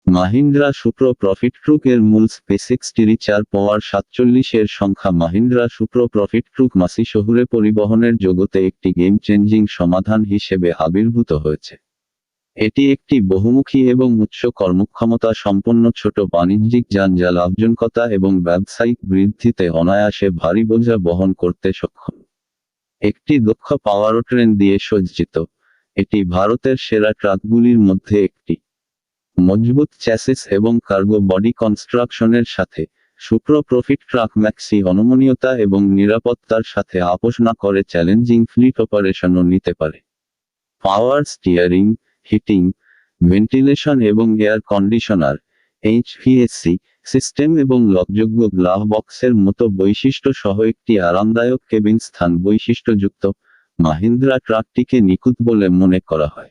Mahindra সুপ্রো profit ট্রুক এর মূল স্পেসিক্স tree 4 এর সংখ্যা মাহিন্দ্রা সুপ্রো প্রফিট ট্রুক মাসি শহুরে পরিবহনের জগতে একটি গেম চেঞ্জিং সমাধান হিসেবে আবির্ভূত হয়েছে। এটি একটি বহুমুখী এবং উচ্চ কর্মক্ষমতা সম্পন্ন ছোট বাণিজ্যিক যান যা লাভজনকতা এবং ব্যবসায়িক বৃদ্ধিতে অনায়াসে ভারী বোঝা বহন করতে সক্ষম। একটি দক্ষ পাওয়ারট্রেন দিয়ে সজ্জিত, এটি ভারতের সেরা ট্রাকগুলির মধ্যে একটি। মজবুত চ্যাসিস এবং কার্গো বডি কনস্ট্রাকশনের সাথে সুপ্রো প্রফিট ট্রাক ম্যাক্সি অনমনীয়তা এবং নিরাপত্তার সাথে আপোষ না করে চ্যালেঞ্জিং ফ্লিট অপারেশনও নিতে পারে। পাওয়ার স্টিয়ারিং, হিটিং, ভেন্টিলেশন এবং এয়ার কন্ডিশনার HVAC সিস্টেম এবং লকযোগ্য গ্লাভ বক্সের মতো বৈশিষ্ট্য সহ একটি আরামদায়ক কেবিন স্থান বৈশিষ্ট্যযুক্ত মাহিন্দ্রা ট্রাকটিকে নিখুঁত বলে মনে করা হয়।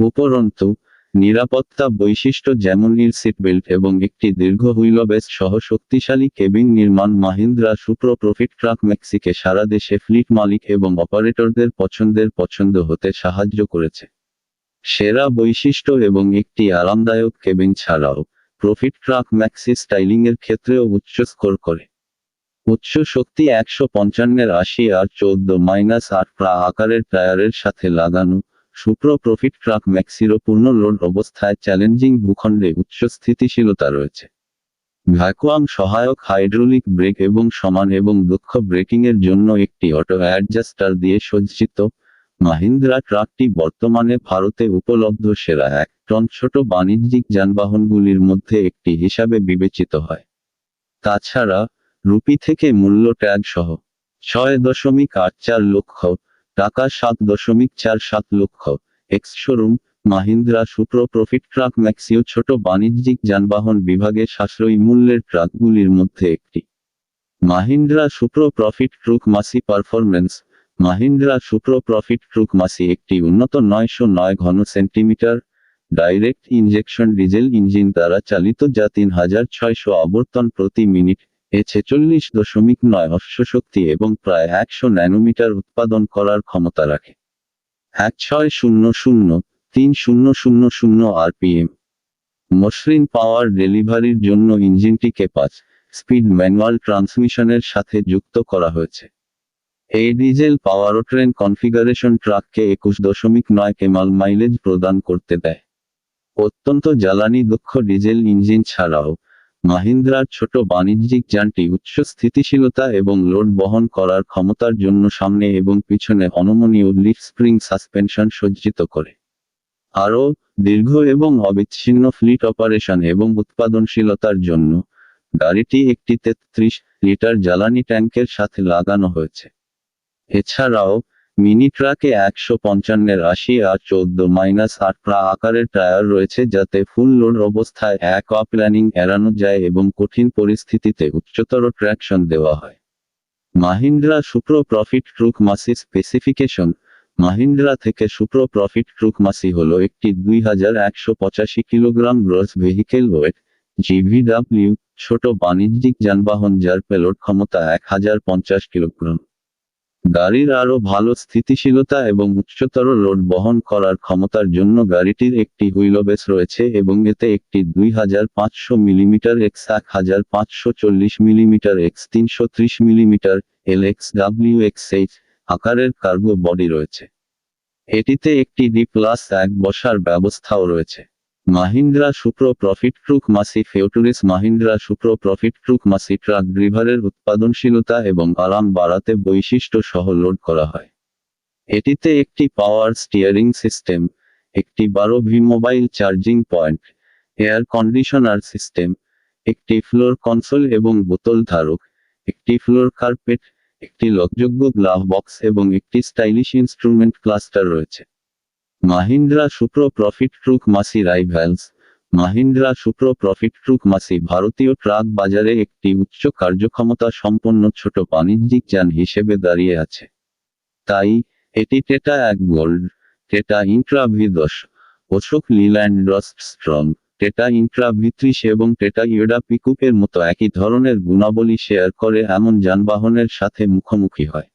উপরন্তু, নিরাপত্তা বৈশিষ্ট্য যেমন সিট বেল্ট এবং একটি দীর্ঘ হুইলবেস সহ শক্তিশালী কেবিন নির্মাণ মাহিন্দ্রা সুপ্রো প্রফিট ট্রাক ম্যাক্সিকে সারা দেশে ফ্লিট মালিক এবং অপারেটরদের পছন্দ হতে সাহায্য করেছে। সেরা বৈশিষ্ট্য এবং একটি আরামদায়ক কেবিন ছাড়াও প্রফিট ট্রাক ম্যাক্সি স্টাইলিংয়ের ক্ষেত্রেও উচ্চ স্কোর করে। উচ্চ শক্তি 155/80 14-8 প্রা আকারের টায়ারের সাথে লাগানো সুপ্রো প্রফিট ট্রাক ম্যাক্সিরও পূর্ণ লোড অবস্থায় চ্যালেঞ্জিং ভূখণ্ডে উচ্চ স্থিতিশীলতা রয়েছে। ভ্যাকুয়াম সহায়ক হাইড্রোলিক ব্রেক এবং সমান এবং দক্ষ ব্রেকিংয়ের জন্য একটি অটো অ্যাডজাস্টার দিয়ে সজ্জিত, মাহিন্দ্রা ট্রাকটি বর্তমানে ভারতে উপলব্ধ সেরা 1 টন ছোট বাণিজ্যিক যানবাহনগুলির মধ্যে একটি হিসাবে বিবেচিত হয়। তাছাড়া, রুপি থেকে মূল্য ট্যাগ সহ 6.84 লক্ষ টাকা 7.47 লক্ষ ex showroom Mahindra সুপ্রো profit truck ম্যাক্সিও ছোট বাণিজ্যিক যানবাহন বিভাগে সাশ্রয়ী মূল্যের ট্রাকগুলির মধ্যে একটি। মাহিন্দ্রা সুপ্রো প্রফিট ট্রুক মাসি পারফরম্যান্স মাহিন্দ্রা সুপ্রো প্রফিট ট্রুক মাসি একটি উন্নত 909 ঘন centimetre direct injection diesel engine দ্বারা চালিত যা 3600 আবর্তন প্রতি মিনিট 46.9 অশ্বশক্তি এবং প্রায় 100 ন্যানোমিটার উৎপাদন করার ক্ষমতা রাখে। 1600-3000 RPM মসৃণ পাওয়ার ডেলিভারির জন্য ইঞ্জিনটিকে 5 স্পিড ম্যানুয়াল ট্রান্সমিশনের সাথে যুক্ত করা হয়েছে। এই ডিজেল পাওয়ারট্রেন কনফিগারেশন ট্রাককে 21.9 কেমাল মাইলেজ প্রদান করতে দেয়। অত্যন্ত জ্বালানি দক্ষ ডিজেল ইঞ্জিন ছাড়াও মাহিন্দ্রার ছোট বাণিজ্যিক যানটি উচ্চ স্থিতিশীলতা এবং লোড বহন করার ক্ষমতার জন্য সামনে এবং পিছনে অনমনীয় লিফ স্প্রিং সাসপেনশন সজ্জিত করে। আরও, দীর্ঘ এবং অবিচ্ছিন্ন ফ্লিট অপারেশন এবং উৎপাদনশীলতার জন্য গাড়িটি একটি 33 লিটার জ্বালানি ট্যাঙ্কের সাথে লাগানো হয়েছে। এছাড়াও, মিনি ট্রাকে 155/80 14-8 প্রা আকারের টায়ার রয়েছে যাতে ফুল লোড অবস্থায় অ্যাকোয়াপ্ল্যানিং এড়ানো যায় এবং কঠিন পরিস্থিতিতে উচ্চতর ট্র্যাকশন দেওয়া হয়। মাহিন্দ্রা সুপ্রো প্রফিট ট্রুক মাসি স্পেসিফিকেশন মাহিন্দ্রা থেকে সুপ্রো প্রফিট ট্রুক মাসি হল একটি 2185 kilogram gross vehicle weight GVW ছোট বাণিজ্যিক যানবাহন যার পেলোড ক্ষমতা 1050 কিলোগ্রাম। গাড়ির আরও ভালো স্থিতিশীলতা এবং উচ্চতর লোড বহন করার ক্ষমতার জন্য গাড়িটির একটি হুইলবেস রয়েছে এবং এতে একটি 2500 millimetre x 1540 millimetre x 330 millimetre LXWXH আকারের কার্গো বডি রয়েছে। এটিতে একটি D+1 বসার ব্যবস্থাও রয়েছে। মাহিন্দ্রা সুপ্রো প্রফিট ট্রুক মাসি ফিউচারিস মাহিন্দ্রা সুপ্রো প্রফিট ট্রুক মাসি ট্রাক ড্রাইভারের উৎপাদনশীলতা এবং আরাম বাড়াতে বৈশিষ্ট্য সহ লোড করা হয়। এটিতে একটি পাওয়ার স্টিয়ারিং সিস্টেম, একটি 12V mobile charging point, air conditioner system, একটি ফ্লোর কনসোল এবং বোতল ধারক, একটি ফ্লোর কার্পেট, একটি লকযোগ্য গ্লাভ বক্স এবং একটি স্টাইলিশ ইনস্ট্রুমেন্ট ক্লাস্টার রয়েছে। মাহিন্দ্রা সুপ্রো প্রফিট ট্রুক মাসি রাইভ্যালস মাহিন্দ্রা সুপ্রো প্রফিট ট্রুক মাসি ভারতীয় ট্রাক বাজারে একটি উচ্চ কার্যক্ষমতা সম্পন্ন ছোট বাণিজ্যিক যান হিসেবে দাঁড়িয়ে আছে। তাই, এটি Tata 1 gold, Tata Intra V10, Ashok Leyland Dost strong, Tata Intra V30 এবং টেটা ইয়োডা পিকআপের মতো একই ধরনের গুণাবলী শেয়ার করে এমন যানবাহনের সাথে মুখোমুখি হয়।